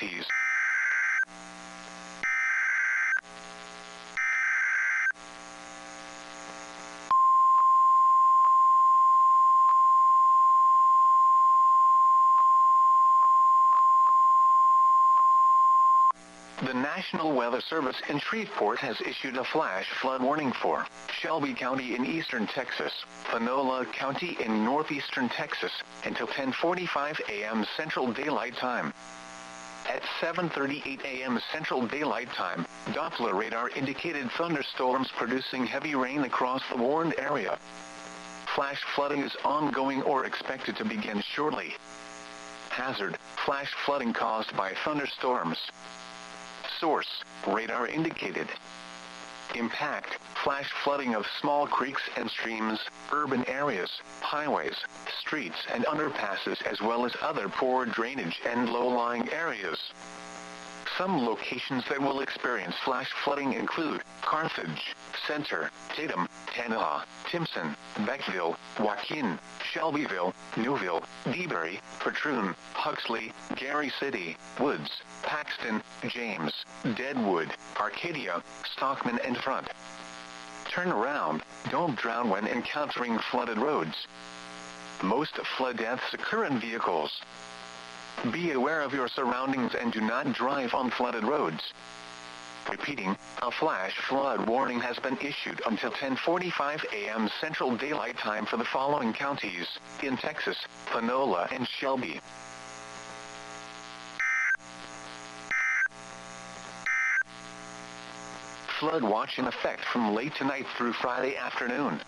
counties. The National Weather Service in Shreveport has issued a flash flood warning for Shelby County in eastern Texas, Panola County in northeastern Texas, until 10:45 a.m. Central Daylight Time. At 7:38 a.m. Central Daylight Time, Doppler radar indicated thunderstorms producing heavy rain across the warned area. Flash flooding is ongoing or expected to begin shortly. Hazard: flash flooding caused by thunderstorms. Source: radar indicated. Impact: flash flooding of small creeks and streams, urban areas, highways, streets and underpasses, as well as other poor drainage and low-lying areas. Some locations that will experience flash flooding include Carthage, Center, Tatum, Tanana, Timpson, Beckville, Joaquin, Shelbyville, Newville, DeBary, Patroon, Huxley, Gary City, Woods, Paxton, James, Deadwood, Arcadia, Stockman and Front. Turn around, don't drown when encountering flooded roads. Most flood deaths occur in vehicles. Be aware of your surroundings and do not drive on flooded roads. Repeating, a flash flood warning has been issued until 10:45 a.m. Central Daylight Time for the following counties in Texas: Panola and Shelby. Flood watch in effect from late tonight through Friday afternoon.